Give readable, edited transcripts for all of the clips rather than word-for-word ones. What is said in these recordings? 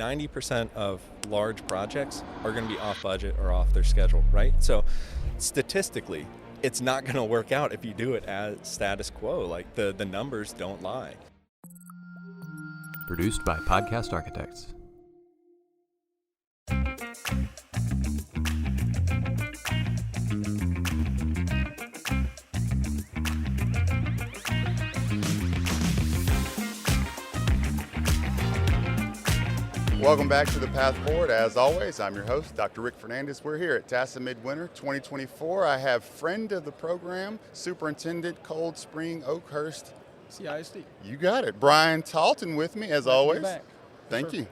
90% of large projects are going to be off budget or off their schedule, right? So statistically, it's not going to work out if you do it as status quo. Like the numbers don't lie. Produced by Podcast Architects. Welcome back to The Path Forward. As always, I'm your host, Dr. Rick Fernandez. We're here at TASA Midwinter 2024. I have friend of the program, Superintendent Coldspring-Oakhurst CISD. You got it. Bryan Taulton with me, as always. Back. Thank you.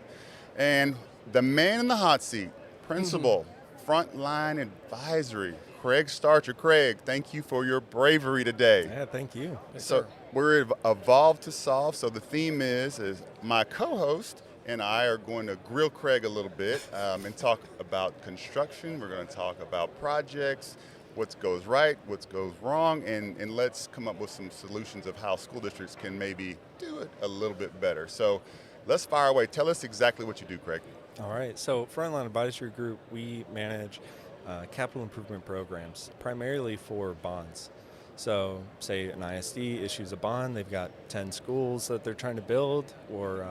And the man in the hot seat, Principal, Frontline Advisory, Craig Starcher. Craig, thank you for your bravery today. Yeah, thank you. So we're evolved to solve. So the theme is my co-host and I are going to grill Craig a little bit and talk about construction. We're going to talk about projects, what goes right, what goes wrong, and let's come up with some solutions of how school districts can maybe do it a little bit better. So let's fire away. Tell us exactly what you do, Craig. All right. So Frontline Advisory Group, we manage capital improvement programs, primarily for bonds. So say an ISD issues a bond, they've got 10 schools that they're trying to build or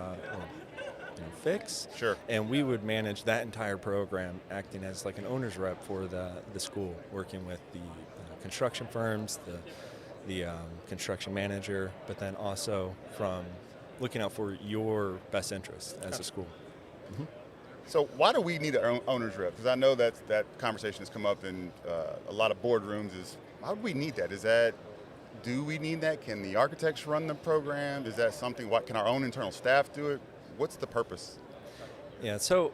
fix. Sure. And we would manage that entire program, acting as like an owner's rep for the school, working with the construction firms, the construction manager, but then also from looking out for your best interest as a school. Mm-hmm. So why do we need an owner's rep? Because I know that conversation has come up in a lot of boardrooms. Why do we need that? Do we need that? Can the architects run the program? Is that something, can our own internal staff do it? What's the purpose? Yeah, so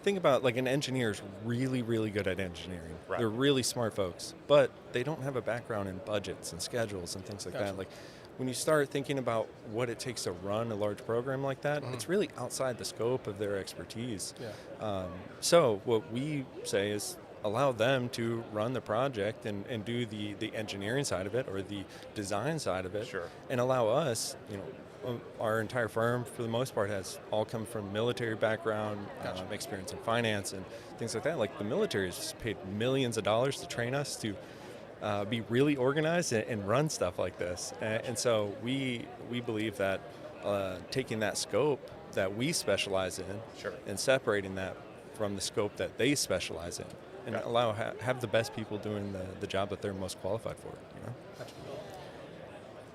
think about like an engineer is really, really good at engineering. Right. They're really smart folks, but they don't have a background in budgets and schedules and things like that. Like when you start thinking about what it takes to run a large program like that, it's really outside the scope of their expertise. Yeah. So what we say is allow them to run the project and do the engineering side of it or the design side of it. Sure. And allow us, our entire firm, for the most part, has all come from military background, experience in finance and things like that. Like the military has paid millions of dollars to train us to be really organized and run stuff like this. And so we believe that taking that scope that we specialize in and separating that from the scope that they specialize in and have the best people doing the job that they're most qualified for.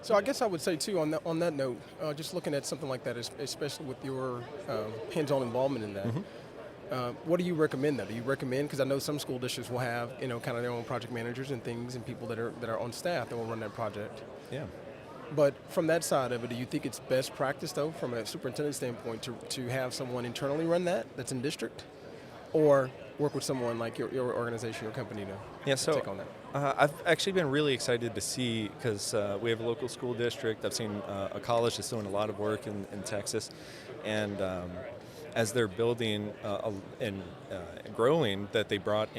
So I guess I would say too on that note, just looking at something like that, especially with your hands-on involvement in that, what do you recommend? Do you recommend, because I know some school districts will have kind of their own project managers and things and people that are on staff that will run that project. Yeah. But from that side of it, do you think it's best practice though, from a superintendent standpoint, to have someone internally run that's in district, or work with someone like your organization, your company to take on that? I've actually been really excited to see, because we have a local school district. I've seen a college that's doing a lot of work in Texas, and as they're building and growing, that they brought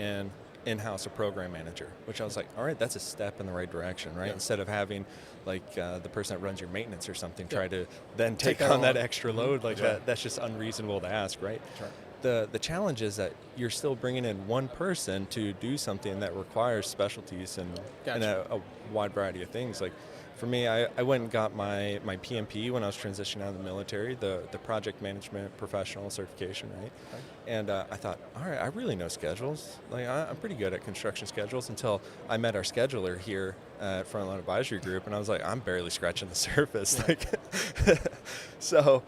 in-house a program manager, which I was like, all right, that's a step in the right direction, right? Yeah. Instead of having like the person that runs your maintenance or something try to then take on that extra load like that's just unreasonable to ask, right? Sure. The challenge is that you're still bringing in one person to do something that requires specialties and a wide variety of things. Like for me, I went and got my PMP when I was transitioning out of the military, the project management professional certification, right? Okay. And I thought, all right, I really know schedules. Like I'm pretty good at construction schedules, until I met our scheduler here at Frontline Advisory Group, and I was like, I'm barely scratching the surface. Yeah. Like, so.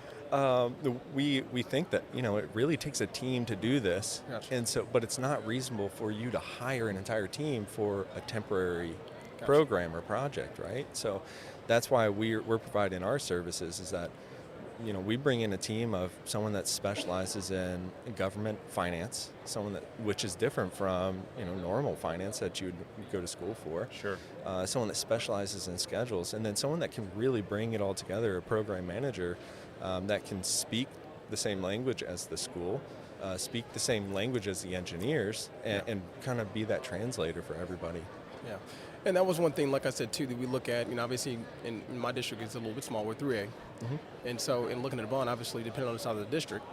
We think that it really takes a team to do this, and so but it's not reasonable for you to hire an entire team for a temporary program or project, right? So that's why we're providing our services, is that we bring in a team of someone that specializes in government finance, which is different from normal finance that you would go to school for. Sure. Someone that specializes in schedules, and then someone that can really bring it all together, a program manager. That can speak the same language as the school, speak the same language as the engineers, and kind of be that translator for everybody. Yeah. And that was one thing, like I said, too, that we look at, obviously in my district it's a little bit small, we're 3A. And so in looking at a bond, obviously, depending on the size of the district,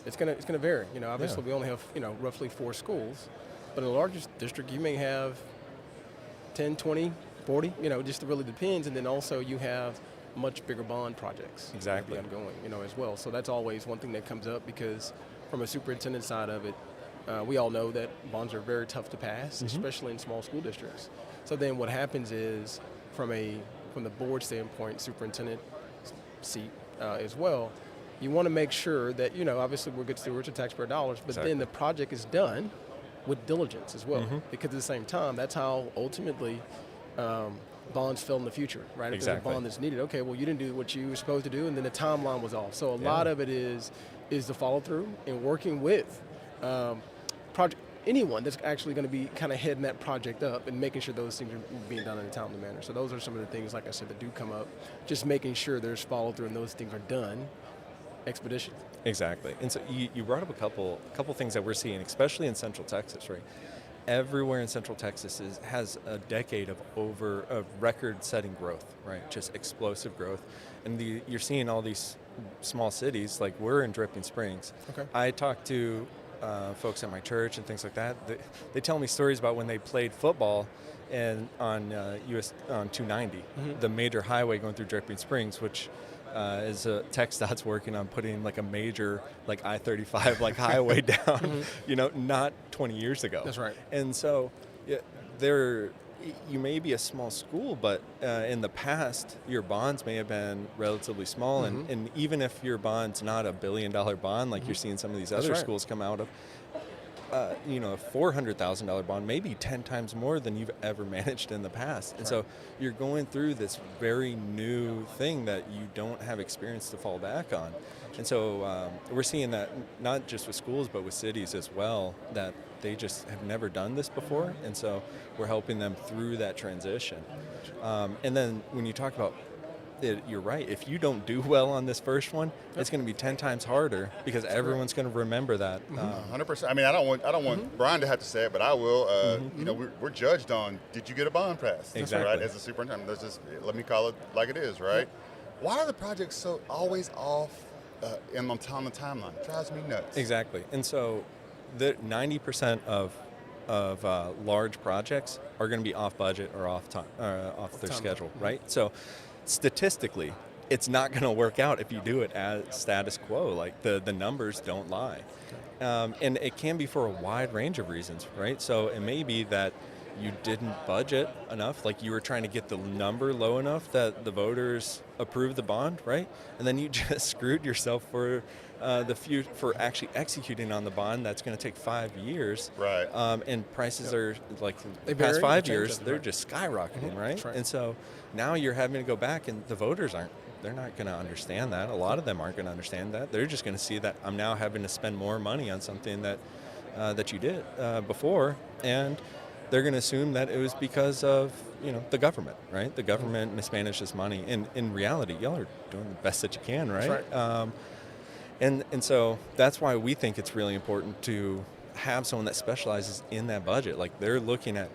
it's gonna vary. Obviously we only have, roughly 4 schools. But in the largest district, you may have 10, 20, 40, just really depends. And then also you have much bigger bond projects. Exactly. Ongoing, as well. So that's always one thing that comes up, because from a superintendent side of it, we all know that bonds are very tough to pass, especially in small school districts. So then what happens is, from the board standpoint, superintendent seat as well, you want to make sure that, obviously we're good stewards of taxpayer dollars, but then the project is done with diligence as well. Because at the same time, that's how ultimately bonds fail in the future, right? If there's a bond that's needed, okay, well, you didn't do what you were supposed to do, and then the timeline was off. So a lot of it is the follow through and working with anyone that's actually going to be kind of heading that project up and making sure those things are being done in a timely manner. So those are some of the things, like I said, that do come up. Just making sure there's follow through and those things are done expeditiously. Exactly. And so you brought up a couple things that we're seeing, especially in Central Texas, right? Everywhere in Central Texas has a decade of record-setting growth, right? Just explosive growth. And you're seeing all these small cities, like we're in Dripping Springs. Okay. I talk to folks at my church and things like that. They tell me stories about when they played football on US on 290, the major highway going through Dripping Springs, which is TxDOT's working on putting like a major like I-35 like highway down, not 20 years ago. That's right. And so you may be a small school, but in the past, your bonds may have been relatively small. And even if your bond's not $1 billion bond, like you're seeing some of these other schools come out of, a $400,000 bond, maybe 10 times more than you've ever managed in the past. And so you're going through this very new thing that you don't have experience to fall back on. And so we're seeing that not just with schools, but with cities as well, that they just have never done this before. And so we're helping them through that transition. And then when you talk about it, you're right. If you don't do well on this first one, it's going to be 10 times harder because everyone's going to remember that. 100%. I mean, I don't want Bryan to have to say it, but I will. We're judged on, did you get a bond pass? Exactly. Right? As a superintendent, let me call it like it is, right? Why are the projects so always off on the timeline? It drives me nuts. Exactly. And so the 90% of large projects are going to be off budget or off their schedule, right? So statistically, it's not going to work out if you do it as status quo. Like the numbers don't lie. And it can be for a wide range of reasons, right? So it may be that you didn't budget enough, like you were trying to get the number low enough that the voters approved the bond, right? And then you just screwed yourself for for actually executing on the bond. That's going to take 5 years, right? And prices are like the vary, past 5 years, they're right. just skyrocketing, right? That's right? And so now you're having to go back, and the voters they're not going to understand that. A lot of them aren't going to understand that. They're just going to see that I'm now having to spend more money on something that you did before, and they're going to assume that it was because of the government, right? The government mismanaged this money. And in reality, y'all are doing the best that you can, right? That's right. And so that's why we think it's really important to have someone that specializes in that budget. Like they're looking at,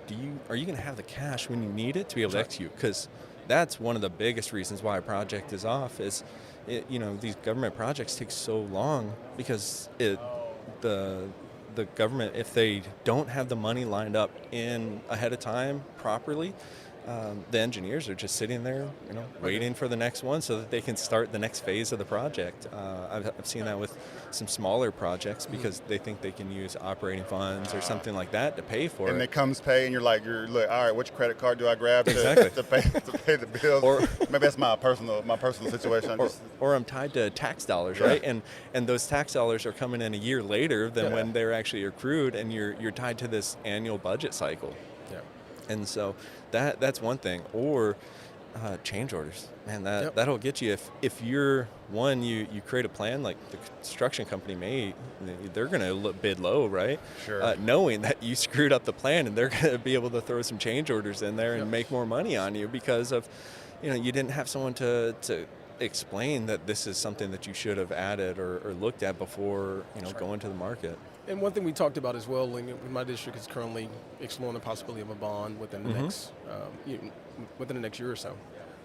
are you going to have the cash when you need it to be able to execute? Because that's one of the biggest reasons why a project is off is, these government projects take so long because the government, if they don't have the money lined up in ahead of time properly, the engineers are just sitting there, waiting for the next one so that they can start the next phase of the project. I've seen that with some smaller projects because they think they can use operating funds or something like that to pay for and it. it comes pay, and you're like, all right, which credit card do I grab to pay the bills? Or maybe that's my personal situation. Or I'm tied to tax dollars, right? And those tax dollars are coming in a year later than when they're actually accrued, and you're tied to this annual budget cycle. Yeah. And so that's one thing. Or change orders, man, that'll get you. If you're you create a plan, like the construction company they're going to bid low, right? Sure. Knowing that you screwed up the plan, and they're going to be able to throw some change orders in there and make more money on you because of, you didn't have someone to explain that this is something that you should have added or looked at before, going to the market. And one thing we talked about as well, my district is currently exploring the possibility of a bond within the next within the next year or so.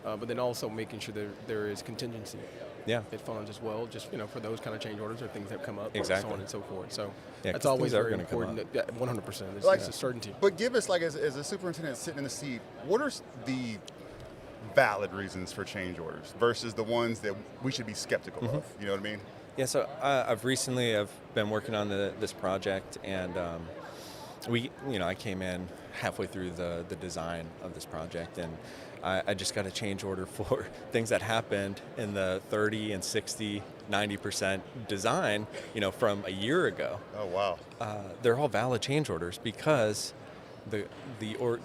But then also making sure that there is contingency at funds as well, just for those kind of change orders or things that come up, exactly. so on and so forth. So Yeah, that's 'cause always things are very gonna come important. up. 100%. It's, Like- it's a certainty. But give us, like, as a superintendent sitting in the seat, what are the valid reasons for change orders versus the ones that we should be skeptical of? You know what I mean? Yeah, so I've been working on this project, and I came in halfway through the design of this project, and I just got a change order for things that happened in the 30 and 60, 90% design, from a year ago. Oh, wow. They're all valid change orders because the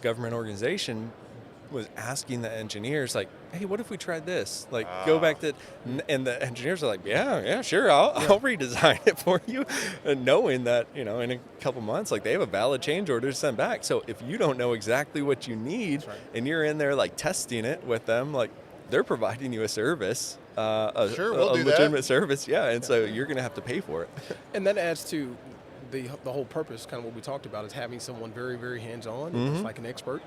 government organization was asking the engineers, like, hey, what if we tried this? Like, go back to, and the engineers are like, yeah, sure, I'll redesign it for you, and knowing that, in a couple months, like, they have a valid change order to send back. So if you don't know exactly what you need, and you're in there, like, testing it with them, like, they're providing you a service, a We'll do legitimate that. service, and so you're going to have to pay for it. And that adds to the whole purpose, kind of what we talked about, is having someone very, very hands-on, it's like an expert.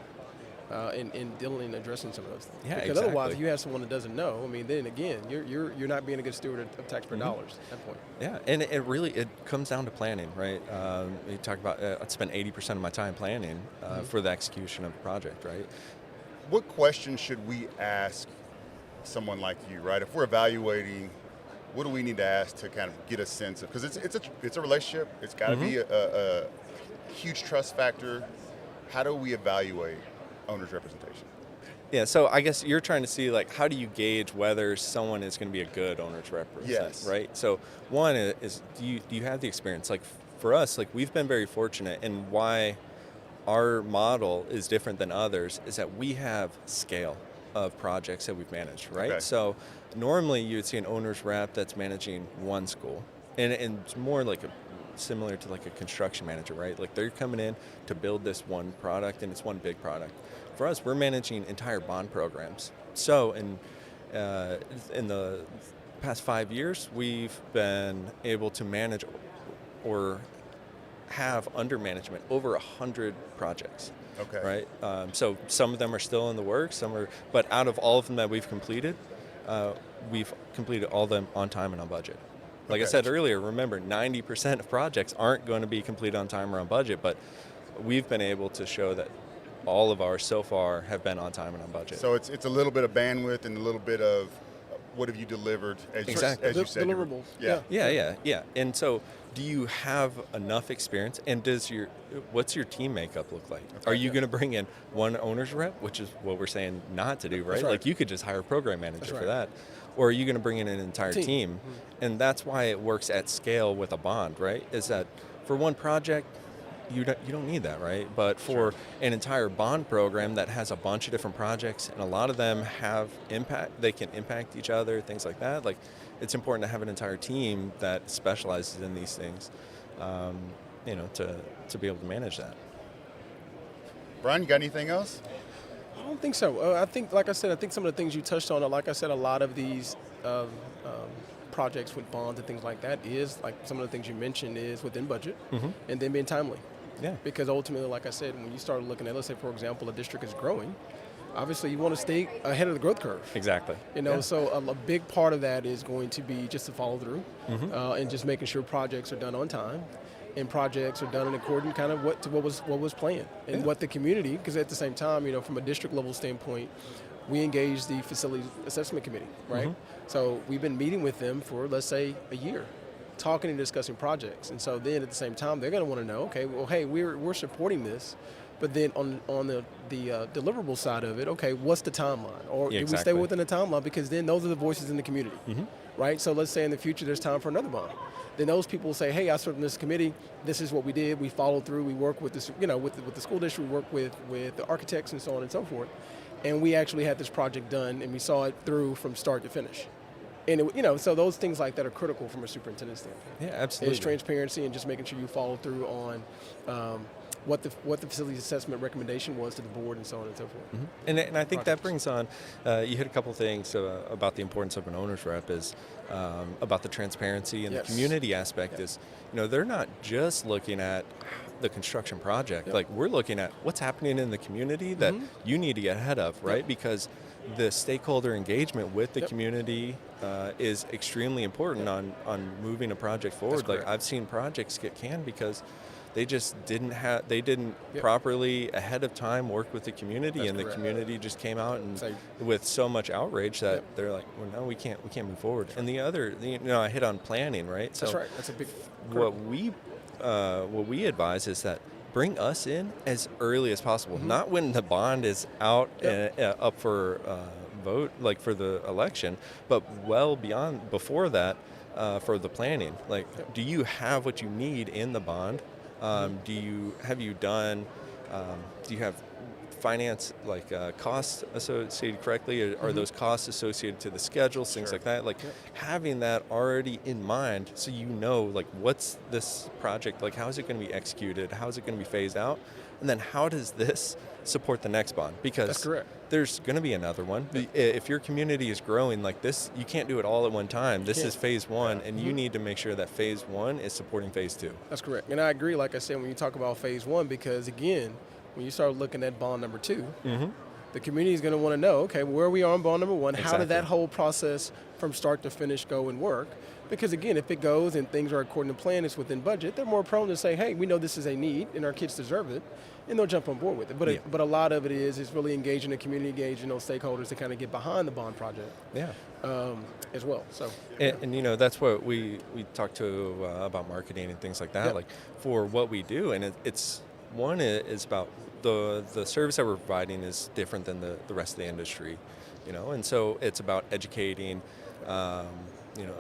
In dealing and addressing some of those things. Yeah, because exactly. otherwise, if you have someone that doesn't know, then again, you're not being a good steward of taxpayer dollars at that point. Yeah, and it comes down to planning, right? You talk about I'd spend 80% of my time planning for the execution of a project, right? What questions should we ask someone like you, right? If we're evaluating, what do we need to ask to kind of get a sense of, because it's a relationship, it's got to be a huge trust factor. How do we evaluate owner's representation? Yeah, so I guess you're trying to see, like, how do you gauge whether someone is going to be a good owner's representative, Yes. right? So one is, do you have the experience? Like, for us, like, we've been very fortunate, and why our model is different than others is that we have scale of projects that we've managed, right? Okay. So normally you would see an owner's rep that's managing one school, and it's more like similar to like a construction manager, right? Like, they're coming in to build this one product, and it's one big product. For us, we're managing entire bond programs. So in the past 5 years, we've been able to manage or have under management over 100 projects. Okay. Right. So some of them are still in the works. But out of all of them that we've completed all of them on time and on budget. Like I said earlier, remember, 90% of projects aren't going to be completed on time or on budget, but we've been able to show that all of ours so far have been on time and on budget. So it's a little bit of bandwidth and a little bit of what have you delivered, as Exactly. you said. Deliverables. Yeah. And so, do you have enough experience? And what's your team makeup look like? Okay. Are you going to bring in one owner's rep, which is what we're saying not to do, right? right. Like, you could just hire a program manager That's for right. that. Or are you going to bring in an entire team? Mm-hmm. And that's why it works at scale with a bond, right? Is that for one project, you don't need that, right? But for an entire bond program that has a bunch of different projects, and a lot of them have impact, they can impact each other, things like that. Like, it's important to have an entire team that specializes in these things, to be able to manage that. Bryan, you got anything else? I don't think so. I think, like I said, some of the things you touched on, like I said, a lot of these projects with bonds and things like that is, like some of the things you mentioned, is within budget and then being timely. Yeah. Because ultimately, like I said, when you start looking at, let's say, for example, a district is growing, obviously you want to stay ahead of the growth curve. Exactly. So a big part of that is going to be just to follow through and just making sure projects are done on time and projects are done in accordance kind of what was planned and what the community, because at the same time, from a district level standpoint, we engage the facilities assessment committee, right? So we've been meeting with them for, let's say, a year, talking and discussing projects. And so then at the same time, they're going to want to know, okay, well, hey, we're supporting this, but then on the deliverable side of it, okay, what's the timeline? Or do we stay within the timeline? Because then those are the voices in the community, right? So let's say in the future there's time for another bond. Then those people will say, hey, I served in this committee. This is what we did. We followed through. We worked with this, with the school district. We worked with the architects and so on and so forth. And we actually had this project done, and we saw it through from start to finish. And so those things like that are critical from a superintendent standpoint. Yeah, absolutely. It's transparency and just making sure you follow through on what the facilities assessment recommendation was to the board and so on and so forth. Mm-hmm. And I think that brings on, you hit a couple things about the importance of an owner's rep is about the transparency and the community aspect is, they're not just looking at the construction project. Like we're looking at what's happening in the community that you need to get ahead of, right? Because the stakeholder engagement with the community is extremely important on moving a project forward. Like I've seen projects get canned because they just didn't properly ahead of time work with the community, and the community just came out and with so much outrage that they're like, well, no, we can't move forward. And the other, I hit on planning, right? So that's right. That's a big. What we advise is that bring us in as early as possible, not when the bond is out up for vote, like for the election, but well before that for the planning. Like, do you have what you need in the bond? Do you have finance costs associated correctly? Are those costs associated to the schedules, things like that? Like having that already in mind, so like what's this project like? How is it going to be executed? How is it going to be phased out? And then how does this support the next bond? Because there's going to be another one. If your community is growing like this, you can't do it all at one time. This is phase one, and you need to make sure that phase one is supporting phase two. That's correct. And I agree, like I said, when you talk about phase one, because again, when you start looking at bond number two, the community is going to want to know, okay, where we are on bond number one, how did that whole process from start to finish go and work? Because again, if it goes and things are according to plan, it's within budget, they're more prone to say, hey, we know this is a need and our kids deserve it, and they'll jump on board with it. But a lot of it is really engaging the community, engaging those stakeholders to kind of get behind the bond project. As well. So and that's what we talk to about marketing and things like that. Like for what we do, and it's one is about the service that we're providing is different than the rest of the industry, and so it's about educating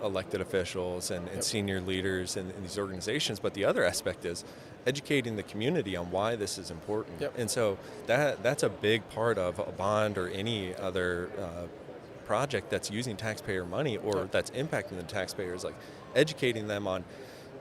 elected officials and senior leaders in these organizations. But the other aspect is educating the community on why this is important. And so that's a big part of a bond or any other project that's using taxpayer money or that's impacting the taxpayers, like educating them on,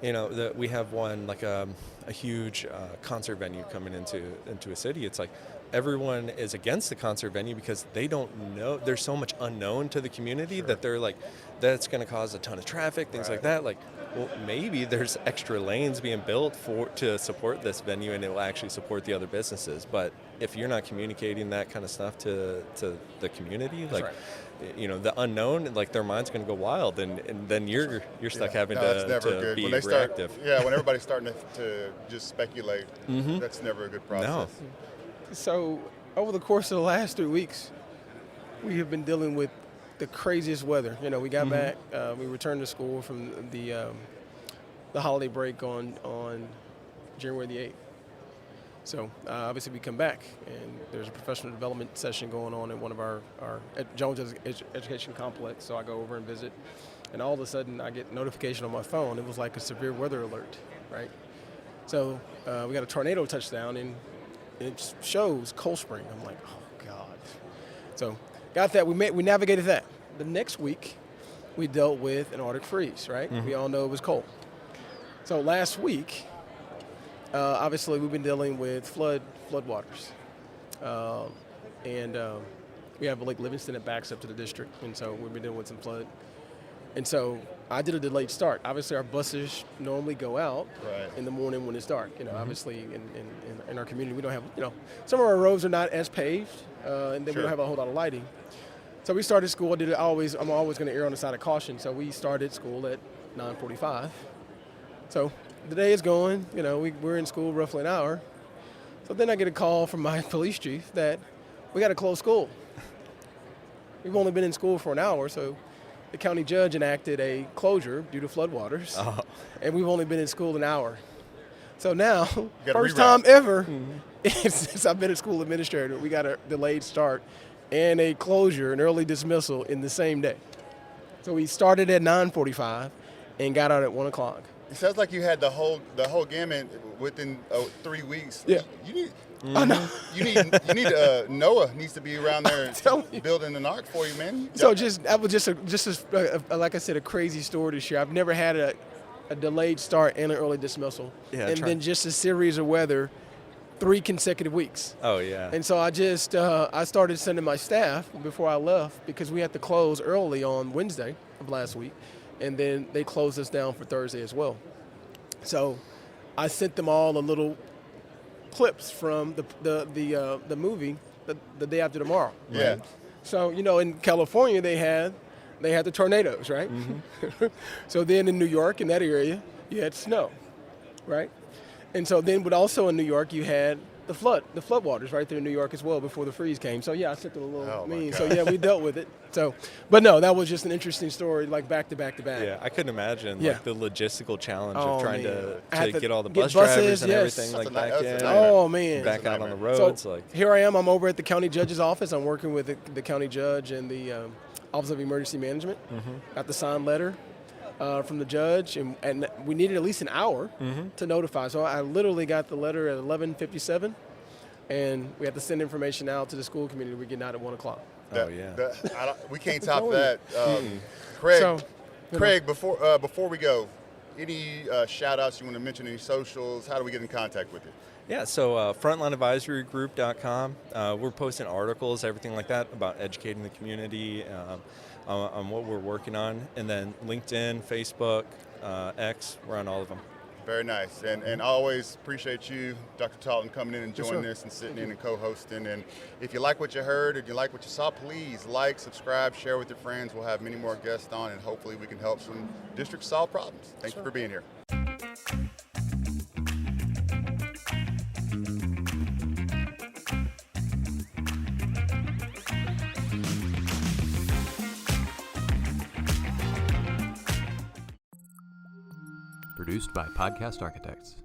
we have one like a huge concert venue coming into a city. It's like everyone is against the concert venue because they don't know. There's so much unknown to the community that they're like, that's going to cause a ton of traffic, things like that. Like, well, maybe there's extra lanes being built to support this venue, and it will actually support the other businesses. But if you're not communicating that kind of stuff to the community, the unknown, like their mind's going to go wild, and then you're stuck having to be reactive. When everybody's starting to just speculate, that's never a good process. No. So over the course of the last 3 weeks, we have been dealing with the craziest weather. We got back, we returned to school from the holiday break on January the 8th. So obviously we come back, and there's a professional development session going on in one of our Jones Education Complex. So I go over and visit, and all of a sudden I get notification on my phone. It was like a severe weather alert, right? So we got a tornado touchdown, and it shows Coldspring. I'm like, oh God. So got that. We navigated that. The next week, we dealt with an Arctic freeze, right? We all know it was cold. So last week, obviously we've been dealing with floodwaters, and we have Lake Livingston that backs up to the district, and so we've been dealing with some flood. And so I did a delayed start. Obviously, our buses normally go out in the morning when it's dark. Obviously in our community, we don't have, some of our roads are not as paved, and then we don't have a whole lot of lighting. So we started school. I'm always going to err on the side of caution. So we started school at 9:45. So the day is going. We're in school roughly an hour. So then I get a call from my police chief that we got to close school. We've only been in school for an hour, so the county judge enacted a closure due to floodwaters, and we've only been in school an hour. So now, first time ever since I've been a school administrator, we got a delayed start and a closure, an early dismissal in the same day. So we started at 9:45 and got out at 1 o'clock. It sounds like you had the whole gamut within 3 weeks. Yeah. You need Noah needs to be around there building an ark for you, man. So that was like I said, a crazy story to share. I've never had a delayed start and an early dismissal, then just a series of weather 3 consecutive weeks. Oh, yeah. And so I started sending my staff before I left because we had to close early on Wednesday of last week, and then they closed us down for Thursday as well. So I sent them all a little clips from the movie the day after tomorrow. Yeah. Right? So in California they had the tornadoes, right? Mm-hmm. So then in New York, in that area, you had snow, right? And so then, but also in New York, you had the flood waters right there in New York as well before the freeze came. So yeah, I sent them a little meme. So yeah, we dealt with it. So, but no, that was just an interesting story, like back to back to back. Yeah, I couldn't imagine Yeah. like the logistical challenge Oh, of trying man. I had to to get all the get bus buses, drivers and yes. everything That's like a back that's a in, nightmare. Oh man. back out on the roads. Like Here I am. I'm over at the county judge's office. I'm working with the county judge and the Office of Emergency Management. Got the signed letter from the judge, and we needed at least an hour to notify. So I literally got the letter at 11:57, and we had to send information out to the school community. We're getting out at 1 o'clock. oh yeah. We can't top going. that. Craig, So, Craig, before we go, any shout outs you want to mention, any socials? How do we get in contact with you? Yeah, so frontlineadvisorygroup.com. We're posting articles, everything like that, about educating the community on what we're working on. And then LinkedIn, Facebook, X, we're on all of them. Very nice. And I always appreciate you, Dr. Taulton, coming in and joining sir. us and sitting in and co-hosting. And if you like what you heard or you like what you saw, please like, subscribe, share with your friends. We'll have many more guests on, and hopefully we can help some districts solve problems. Thank you for being here. Produced by Podcast Architects.